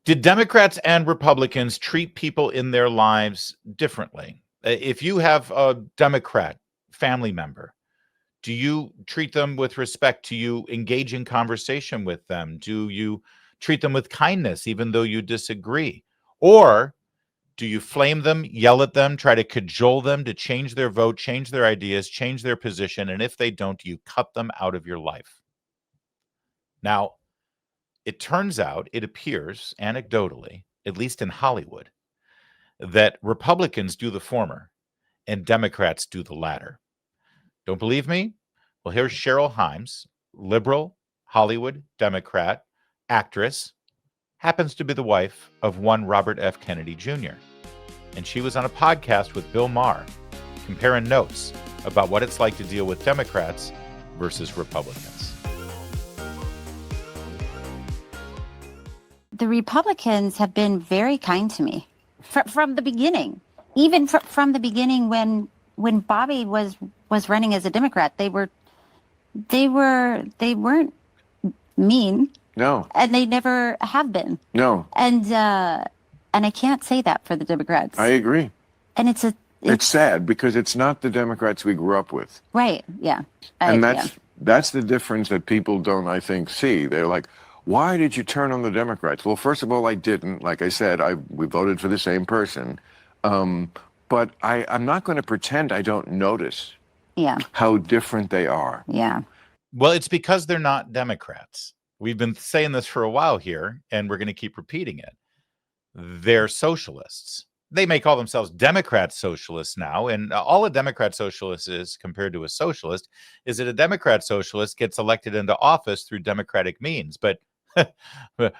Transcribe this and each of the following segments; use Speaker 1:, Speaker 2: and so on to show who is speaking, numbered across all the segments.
Speaker 1: Did Democrats and Republicans treat people in their lives differently? If you have a Democrat family member, do you treat them with respect? Do you engage in conversation with them? Do you treat them with kindness, even though you disagree? Or do you flame them, yell at them, try to cajole them to change their vote, change their ideas, change their position? And if they don't, you cut them out of your life. Now, it turns out, it appears anecdotally, at least in Hollywood, that Republicans do the former and Democrats do the latter. Don't believe me? Well, here's Cheryl Himes, liberal, Hollywood, Democrat, actress, happens to be the wife of one Robert F. Kennedy Jr. And she was on a podcast with Bill Maher, comparing notes about what it's like to deal with Democrats versus Republicans.
Speaker 2: The Republicans have been very kind to me from the beginning. Even from the beginning, when Bobby was running as a Democrat, they weren't mean.
Speaker 3: No.
Speaker 2: And they never have been.
Speaker 3: No.
Speaker 2: And I can't say that for the Democrats.
Speaker 3: I agree.
Speaker 2: And it's
Speaker 3: sad because it's not the Democrats we grew up with.
Speaker 2: Right. Yeah.
Speaker 3: And that's the difference that people don't, I think, see. They're like, why did you turn on the Democrats? Well, first of all, I didn't. Like I said, we voted for the same person. But I'm not going to pretend I don't notice how different they are.
Speaker 2: Yeah.
Speaker 1: Well, it's because they're not Democrats. We've been saying this for a while here, and we're going to keep repeating it. They're socialists. They may call themselves Democrat socialists now, and all a Democrat socialist is compared to a socialist is that a Democrat socialist gets elected into office through democratic means. But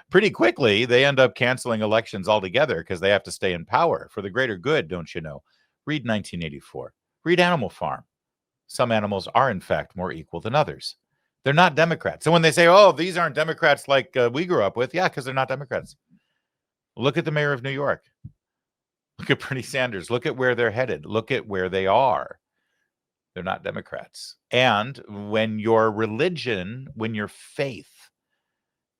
Speaker 1: pretty quickly, they end up canceling elections altogether because they have to stay in power for the greater good, don't you know? Read 1984. Read Animal Farm. Some animals are, in fact, more equal than others. They're not Democrats. So when they say, oh, these aren't Democrats like we grew up with, yeah, because they're not Democrats. Look at the mayor of New York. Look at Bernie Sanders. Look at where they're headed. Look at where they are. They're not Democrats. And when your religion, when your faith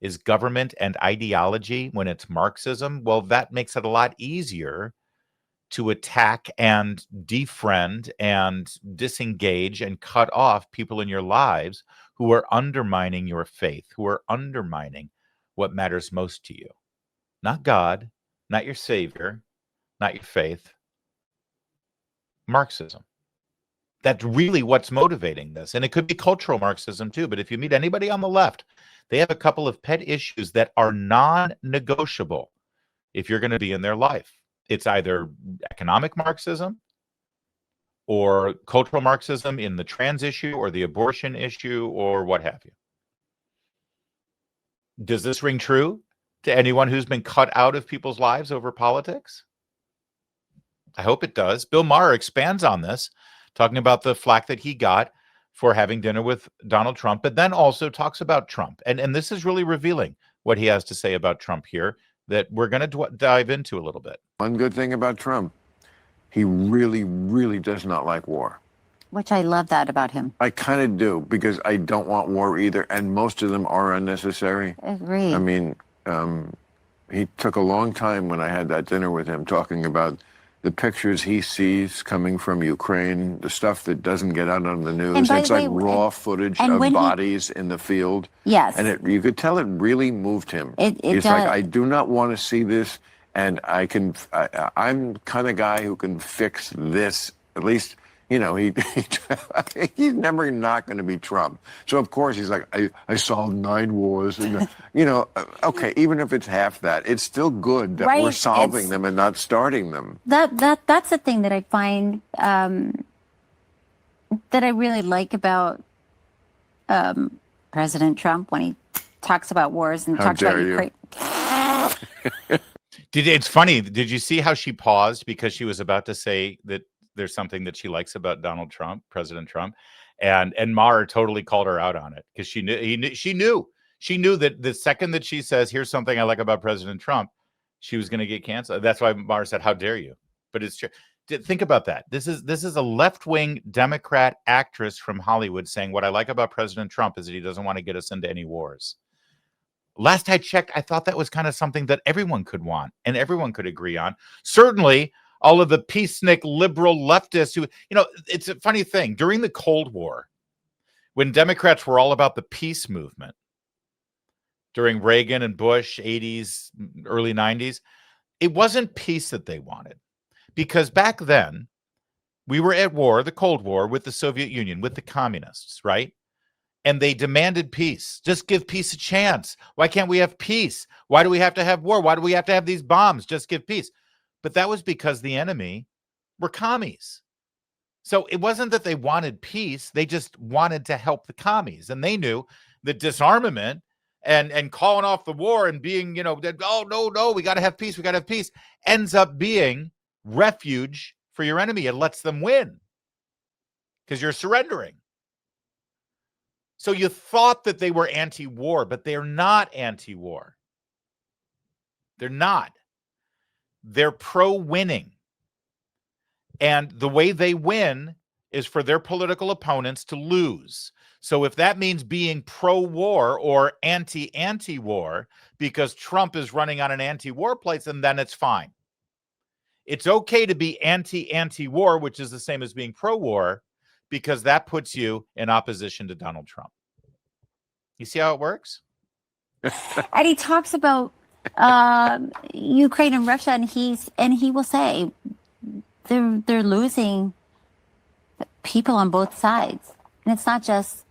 Speaker 1: is government and ideology, when it's Marxism, well, that makes it a lot easier to attack and defriend and disengage and cut off people in your lives who are undermining your faith, who are undermining what matters most to you. Not God, not your Savior, not your faith. Marxism. That's really what's motivating this. And it could be cultural Marxism too. But if you meet anybody on the left, they have a couple of pet issues that are non-negotiable if you're going to be in their life. It's either economic Marxism or cultural Marxism in the trans issue or the abortion issue or what have you. Does this ring true to anyone who's been cut out of people's lives over politics? I hope it does. Bill Maher expands on this, talking about the flack that he got for having dinner with Donald Trump, but then also talks about Trump. And this is really revealing what he has to say about Trump here that we're going to dive into a little bit.
Speaker 3: One good thing about Trump, he really, really does not like war.
Speaker 2: Which I love that about him.
Speaker 3: I kind of do, because I don't want war either, and most of them are unnecessary.
Speaker 2: Agreed.
Speaker 3: I mean, he took a long time when I had that dinner with him talking about the pictures he sees coming from Ukraine, the stuff that doesn't get out on the news. It's like raw footage of bodies in the field.
Speaker 2: Yes.
Speaker 3: And you could tell it really moved him.
Speaker 2: It's
Speaker 3: like, I do not want to see this, and I'm the kind of guy who can fix this, at least. You know, he's never not going to be Trump. So, of course, he's like, I solved 9 wars. And, you know, okay, even if it's half that, it's still good that we're solving them and not starting them.
Speaker 2: That's the thing that I find that I really like about President Trump when he talks about wars and talks about Ukraine.
Speaker 1: It's funny. Did you see how she paused because she was about to say that there's something that she likes about Donald Trump, President Trump, and Maher totally called her out on it because she knew that the second that she says, here's something I like about President Trump, she was going to get canceled. That's why Maher said, how dare you? But it's true. Think about that. This is a left-wing Democrat actress from Hollywood saying what I like about President Trump is that he doesn't want to get us into any wars. Last I checked, I thought that was kind of something that everyone could want and everyone could agree on. Certainly, all of the peacenik liberal leftists who, it's a funny thing. During the Cold War, when Democrats were all about the peace movement, during Reagan and Bush, 80s, early 90s, it wasn't peace that they wanted. Because back then, we were at war, the Cold War, with the Soviet Union, with the communists, right? And they demanded peace. Just give peace a chance. Why can't we have peace? Why do we have to have war? Why do we have to have these bombs? Just give peace. But that was because the enemy were commies. So it wasn't that they wanted peace. They just wanted to help the commies. And they knew that disarmament and calling off the war and being, that, oh, no, we got to have peace. We got to have peace ends up being refuge for your enemy. It lets them win because you're surrendering. So you thought that they were anti-war, but they're not anti-war. They're not. They're pro-winning. And the way they win is for their political opponents to lose. So if that means being pro-war or anti-war because Trump is running on an anti-war place, then it's fine. It's okay to be anti-war, which is the same as being pro-war, because that puts you in opposition to Donald Trump. You see how it works?
Speaker 2: And he talks about Ukraine and Russia, and he will say they're losing people on both sides. And it's not just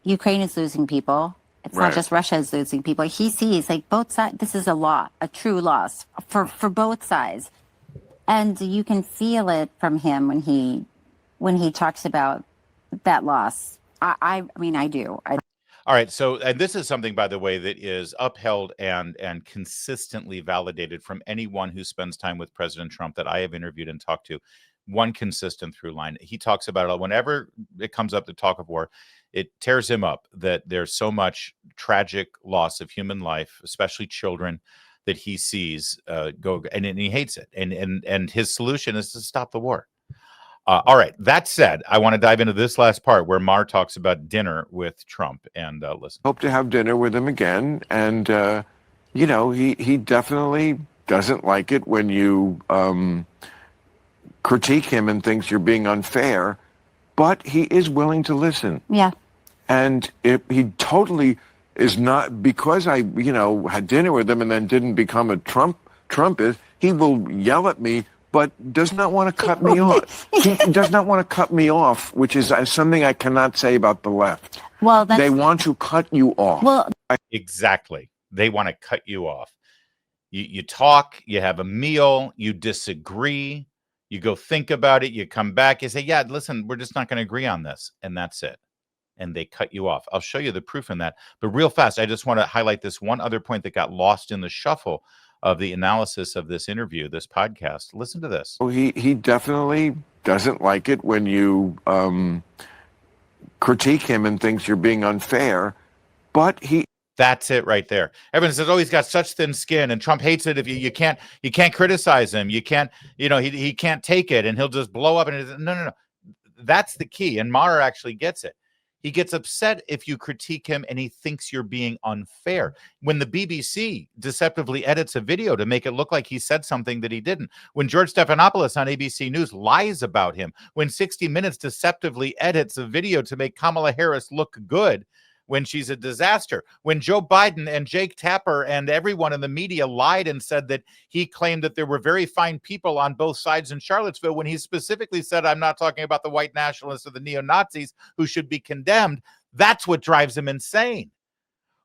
Speaker 2: Ukraine is losing people. It's not just Russia is losing people. He sees like both sides. This is a true loss for both sides. And you can feel it from him when he talks about that loss. I mean, I do.
Speaker 1: All right. So, and this is something, by the way, that is upheld and consistently validated from anyone who spends time with President Trump that I have interviewed and talked to. One consistent through line. He talks about it whenever it comes up to talk of war. It tears him up that there's so much tragic loss of human life, especially children, that he sees go, and he hates it. And his solution is to stop the war. All right. That said, I want to dive into this last part where Mar talks about dinner with Trump. And listen.
Speaker 3: Hope to have dinner with him again. And, he definitely doesn't like it when you critique him and thinks you're being unfair. But he is willing to listen.
Speaker 2: Yeah.
Speaker 3: And he totally is not, because I, had dinner with him and then didn't become a Trumpist, he will yell at me, but does not want to cut me off. He does not want to cut me off, which is something I cannot say about the left.
Speaker 2: Well,
Speaker 3: they want to cut you off.
Speaker 2: Well,
Speaker 1: exactly. They want to cut you off. You talk, you have a meal, you disagree, you go think about it, you come back, you say, yeah, listen, we're just not going to agree on this. And that's it. And they cut you off. I'll show you the proof in that. But real fast, I just want to highlight this one other point that got lost in the shuffle of the analysis of this interview, this podcast. Listen to this.
Speaker 3: Oh, he definitely doesn't like it when you critique him and thinks you're being unfair, but
Speaker 1: that's it right there. Everyone says, oh, he's got such thin skin, and Trump hates it if you can't criticize him. You can't, he can't take it, and he'll just blow up. And no. That's the key. And Maher actually gets it. He gets upset if you critique him and he thinks you're being unfair. When the BBC deceptively edits a video to make it look like he said something that he didn't. When George Stephanopoulos on ABC News lies about him. When 60 Minutes deceptively edits a video to make Kamala Harris look good when she's a disaster. When Joe Biden and Jake Tapper and everyone in the media lied and said that he claimed that there were very fine people on both sides in Charlottesville, when he specifically said, I'm not talking about the white nationalists or the neo-Nazis who should be condemned. That's what drives him insane.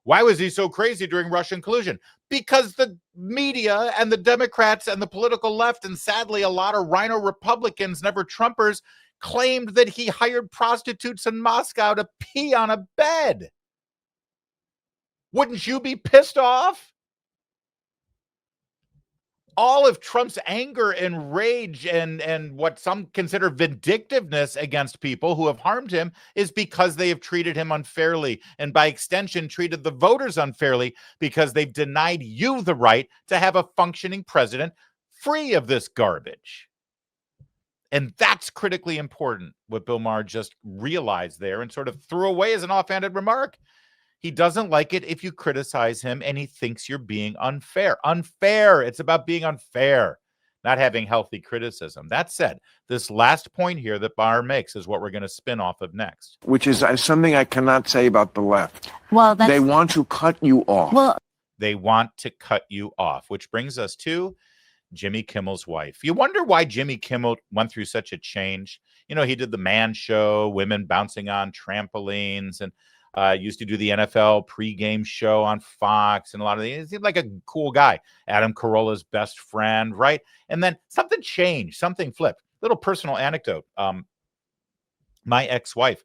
Speaker 1: Why was he so crazy during Russian collusion? Because the media and the Democrats and the political left, and sadly a lot of rhino Republicans, never Trumpers, claimed that he hired prostitutes in Moscow to pee on a bed. Wouldn't you be pissed off? All of Trump's anger and rage and what some consider vindictiveness against people who have harmed him is because they have treated him unfairly, and by extension treated the voters unfairly because they've denied you the right to have a functioning president free of this garbage. And that's critically important, what Bill Maher just realized there and sort of threw away as an offhanded remark. He doesn't like it if you criticize him, and he thinks you're being unfair. Unfair. It's about being unfair, not having healthy criticism. That said, this last point here that Barr makes is what we're going to spin off of next.
Speaker 3: Which is something I cannot say about the left.
Speaker 2: Well,
Speaker 3: They want to cut you off.
Speaker 2: well,
Speaker 1: They want to cut you off, which brings us to Jimmy Kimmel's wife. You wonder why Jimmy Kimmel went through such a change. You know, he did the Man Show, women bouncing on trampolines, and used to do the NFL pregame show on Fox and a lot of these. He seemed like a cool guy. Adam Carolla's best friend, right? And then something changed, something flipped. Little personal anecdote. My ex-wife,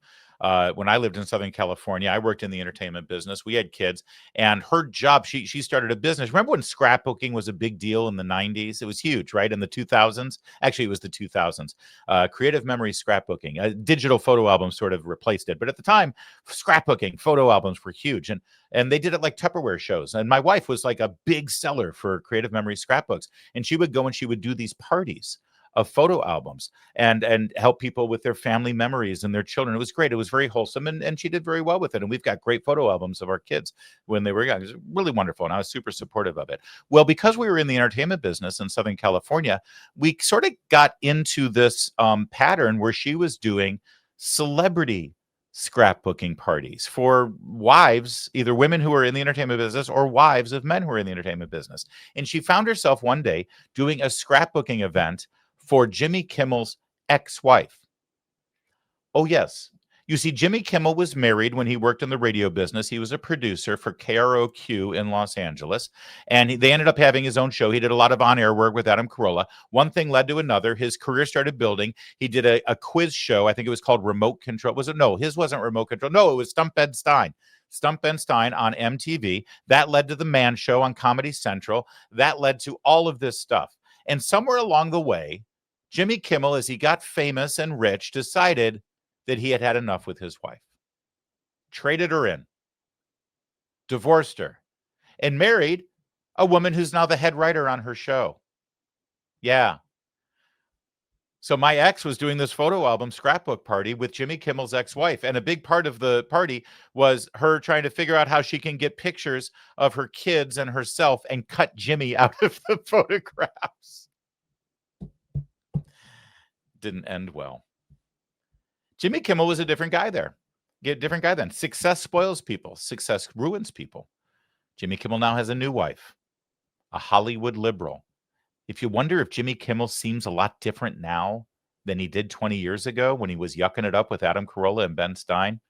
Speaker 1: when I lived in Southern California, I worked in the entertainment business. We had kids, and her job, she started a business. Remember when scrapbooking was a big deal in the 90s? It was huge, right? In the 2000s. Actually, it was the 2000s. Creative memory scrapbooking. Digital photo albums sort of replaced it. But at the time, scrapbooking, photo albums were huge. And they did it like Tupperware shows. And my wife was like a big seller for creative memory scrapbooks. And she would go and she would do these parties of photo albums and help people with their family memories and their children. It was great. It was very wholesome, and she did very well with it. And we've got great photo albums of our kids when they were young. It was really wonderful, and I was super supportive of it. Well, because we were in the entertainment business in Southern California, we sort of got into this pattern where she was doing celebrity scrapbooking parties for wives, either women who were in the entertainment business or wives of men who were in the entertainment business. And she found herself one day doing a scrapbooking event for Jimmy Kimmel's ex-wife. Oh, yes. You see, Jimmy Kimmel was married when he worked in the radio business. He was a producer for KROQ in Los Angeles, and they ended up having his own show. He did a lot of on-air work with Adam Carolla. One thing led to another. His career started building. He did a quiz show. I think it was called Remote Control. Was it? No, his wasn't Remote Control. No, it was Stump Ben Stein. Stump Ben Stein on MTV. That led to the Man Show on Comedy Central. That led to all of this stuff. And somewhere along the way, Jimmy Kimmel, as he got famous and rich, decided that he had had enough with his wife, traded her in, divorced her, and married a woman who's now the head writer on her show. Yeah. So my ex was doing this photo album scrapbook party with Jimmy Kimmel's ex-wife, and a big part of the party was her trying to figure out how she can get pictures of her kids and herself and cut Jimmy out of the photographs. Didn't end well. Jimmy Kimmel was a different guy there. Different guy then. Success spoils people. Success ruins people. Jimmy Kimmel now has a new wife, a Hollywood liberal. If you wonder if Jimmy Kimmel seems a lot different now than he did 20 years ago when he was yucking it up with Adam Carolla and Ben Stein,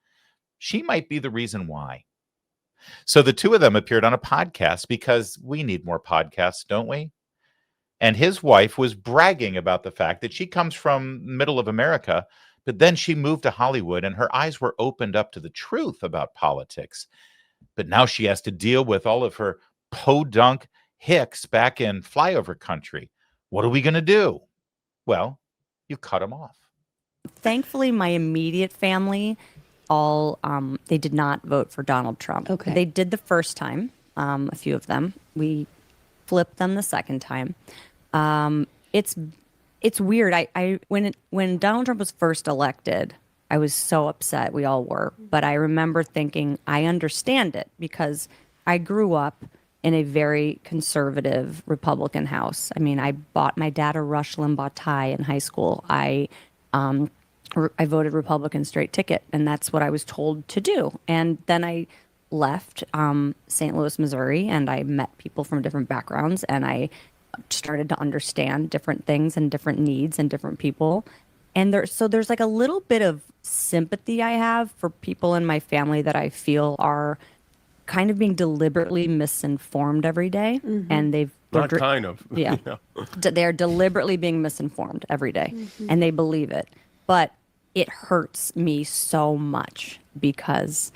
Speaker 1: she might be the reason why. So the two of them appeared on a podcast because we need more podcasts, don't we? And his wife was bragging about the fact that she comes from middle of America, but then she moved to Hollywood and her eyes were opened up to the truth about politics. But now she has to deal with all of her podunk hicks back in flyover country. What are we going to do? Well, you cut them off.
Speaker 4: Thankfully, my immediate family, all they did not vote for Donald Trump.
Speaker 5: Okay.
Speaker 4: They did the first time, a few of them. We flipped them the second time. It's weird. When Donald Trump was first elected, I was so upset. We all were. But I remember thinking, I understand it because I grew up in a very conservative Republican house. I mean, I bought my dad a Rush Limbaugh tie in high school. I voted Republican straight ticket, and that's what I was told to do. And then I left St. Louis, Missouri, and I met people from different backgrounds, and I started to understand different things and different needs and different people. And there's like a little bit of sympathy I have for people in my family that I feel are kind of being deliberately misinformed every day.
Speaker 5: Mm-hmm.
Speaker 4: And
Speaker 5: Yeah.
Speaker 4: They're deliberately being misinformed every day, and they believe it. But it hurts me so much because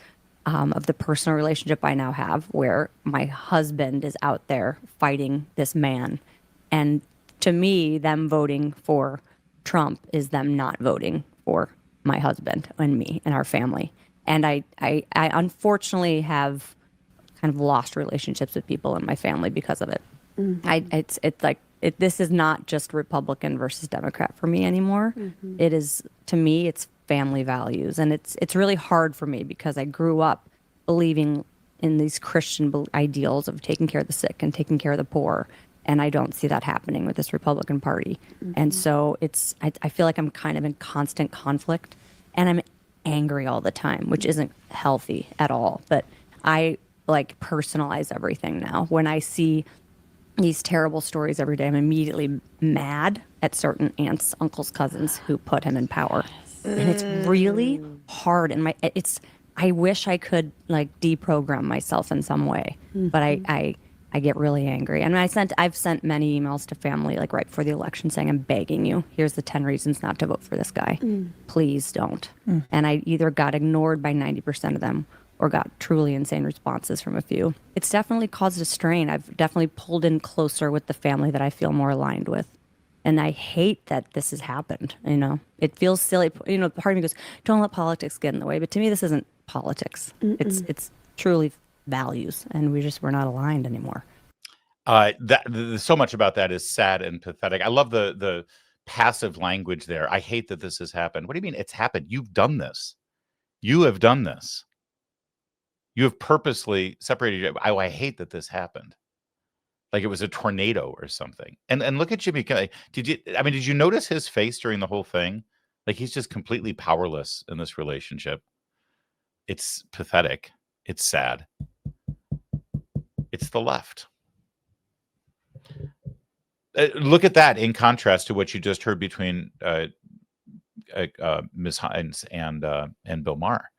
Speaker 4: of the personal relationship I now have where my husband is out there fighting this man. And to me, them voting for Trump is them not voting for my husband and me and our family. And I unfortunately have kind of lost relationships with people in my family because of it. Mm-hmm. This is not just Republican versus Democrat for me anymore. Mm-hmm. It is, to me, it's family values. And it's really hard for me because I grew up believing in these Christian ideals of taking care of the sick and taking care of the poor. And I don't see that happening with this Republican Party. And so I feel like I'm kind of in constant conflict, and I'm angry all the time, which isn't healthy at all. But I like personalize everything now. When I see these terrible stories every day, I'm immediately mad at certain aunts, uncles, cousins who put him in power. And it's really hard. And I wish I could like deprogram myself in some way, but I get really angry. And I've sent many emails to family like right before the election saying, I'm begging you, here's the 10 reasons not to vote for this guy. Please don't. And I either got ignored by 90% of them or got truly insane responses from a few. It's definitely caused a strain. I've definitely pulled in closer with the family that I feel more aligned with. And I hate that this has happened, you know. It feels silly. You know, part of me goes, don't let politics get in the way. But to me, this isn't politics. It's truly values, and we're not aligned anymore.
Speaker 1: So much about that is sad and pathetic. I love the passive language there. I hate that this has happened. What do you mean it's happened? You've done this. You have done this. You have purposely separated. I hate that this happened. Like it was a tornado or something. And look at Jimmy. Did you notice his face during the whole thing? Like he's just completely powerless in this relationship. It's pathetic. It's sad. It's the left. Look at that in contrast to what you just heard between Ms. Hines and Bill Maher.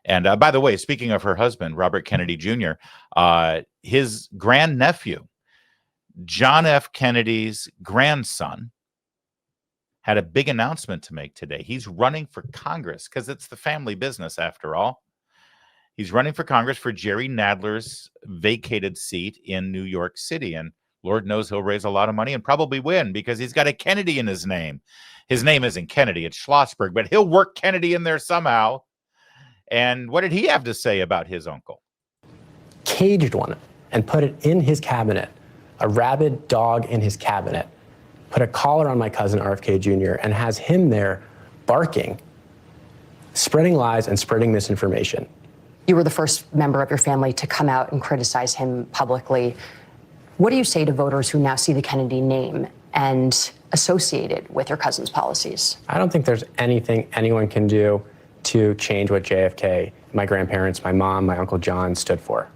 Speaker 1: And by the way, speaking of her husband, Robert Kennedy Jr., his grandnephew, John F. Kennedy's grandson, had a big announcement to make today. He's running for Congress because it's the family business after all. He's running for Congress for Jerry Nadler's vacated seat in New York City. And Lord knows he'll raise a lot of money and probably win because he's got a Kennedy in his name. His name isn't Kennedy, it's Schlossberg, but he'll work Kennedy in there somehow. And what did he have to say about his uncle?
Speaker 5: Caged one and put it in his cabinet, a rabid dog in his cabinet, put a collar on my cousin RFK Jr. and has him there barking, spreading lies and spreading misinformation.
Speaker 6: You were the first member of your family to come out and criticize him publicly. What do you say to voters who now see the Kennedy name and associate it with your cousin's policies?
Speaker 5: I don't think there's anything anyone can do to change what JFK, my grandparents, my mom, my Uncle John stood for.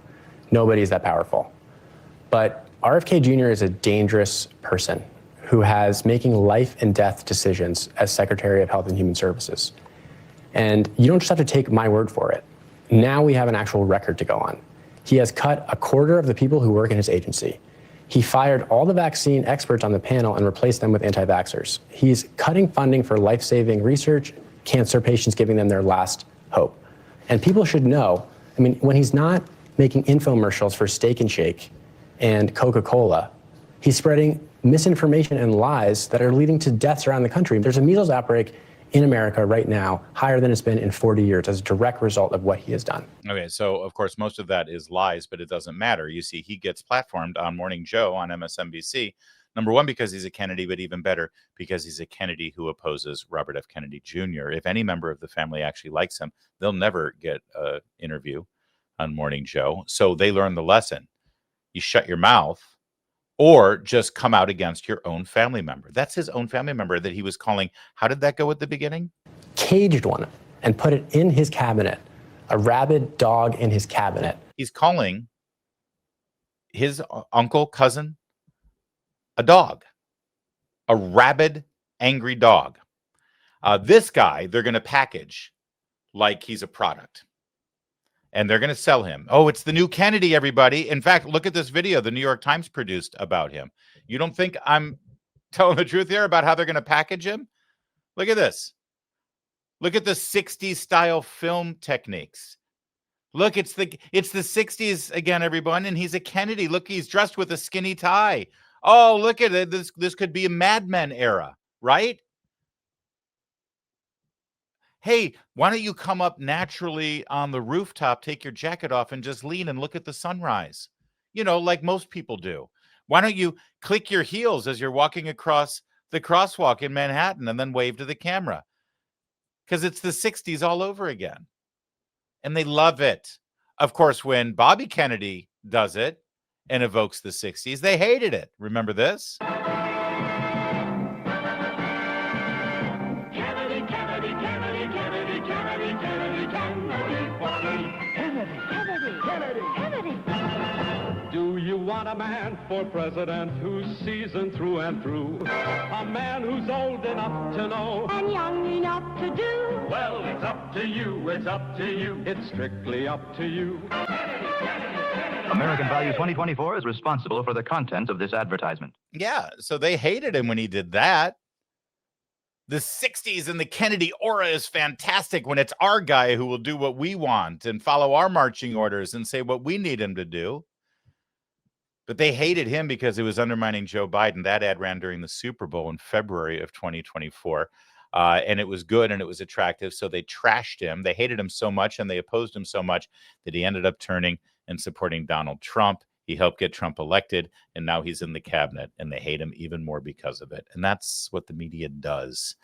Speaker 5: Nobody's that powerful. But RFK Jr. is a dangerous person who has making life and death decisions as Secretary of Health and Human Services. And you don't just have to take my word for it. Now we have an actual record to go on. He has cut a quarter of the people who work in his agency. He fired all the vaccine experts on the panel and replaced them with anti-vaxxers. He's cutting funding for life-saving research, cancer patients, giving them their last hope. And people should know, I mean, when he's not making infomercials for Steak and Shake and Coca-Cola, he's spreading misinformation and lies that are leading to deaths around the country. There's a measles outbreak in America right now, higher than it's been in 40 years as a direct result of what he has done.
Speaker 1: Okay, so of course, most of that is lies, but it doesn't matter. You see, he gets platformed on Morning Joe on MSNBC, number one, because he's a Kennedy, but even better, because he's a Kennedy who opposes Robert F. Kennedy Jr. If any member of the family actually likes him, they'll never get an interview on Morning Joe. So they learn the lesson. You shut your mouth or just come out against your own family member. That's his own family member that he was calling. How did that go at the beginning?
Speaker 5: Caged one and put it in his cabinet, a rabid dog in his cabinet.
Speaker 1: He's calling his uncle, cousin, a dog, a rabid, angry dog. This guy, they're going to package like he's a product. And they're going to sell him. Oh, it's the new Kennedy, everybody. In fact, look at this video the New York Times produced about him. You don't think I'm telling the truth here about how they're going to package him? Look at this. Look at the 60s style film techniques. Look, it's the 60s again, everyone. And he's a Kennedy. Look, he's dressed with a skinny tie. Oh, look at it. This could be a Mad Men era, right? Hey, why don't you come up naturally on the rooftop, take your jacket off, and just lean and look at the sunrise? You know, like most people do. Why don't you click your heels as you're walking across the crosswalk in Manhattan and then wave to the camera? Because it's the 60s all over again. And they love it. Of course, when Bobby Kennedy does it and evokes the 60s, they hated it. Remember this?
Speaker 7: Do you want a man for president who's seasoned through and through? A man who's old enough to know
Speaker 8: and young enough to do.
Speaker 7: Well, it's up to you, it's up to you. It's strictly up to you.
Speaker 9: American Value 2024 is responsible for the content of this advertisement.
Speaker 1: Yeah, so they hated him when he did that. The 60s and the Kennedy aura is fantastic when it's our guy who will do what we want and follow our marching orders and say what we need him to do. But they hated him because it was undermining Joe Biden. That ad ran during the Super Bowl in February of 2024. And it was good and it was attractive. So they trashed him. They hated him so much and they opposed him so much that he ended up turning and supporting Donald Trump. He helped get Trump elected, and now he's in the cabinet, and they hate him even more because of it. And that's what the media does.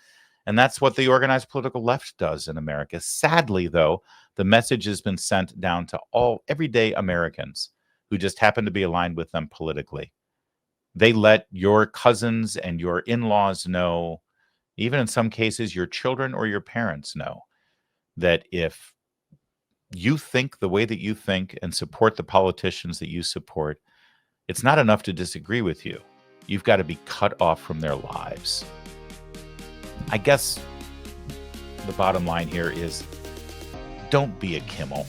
Speaker 1: And that's what the organized political left does in America. Sadly, though, the message has been sent down to all everyday Americans who just happen to be aligned with them politically. They let your cousins and your in-laws know, even in some cases, your children or your parents know, that if you think the way that you think and support the politicians that you support, it's not enough to disagree with you. You've got to be cut off from their lives. I guess the bottom line here is don't be a Kimmel.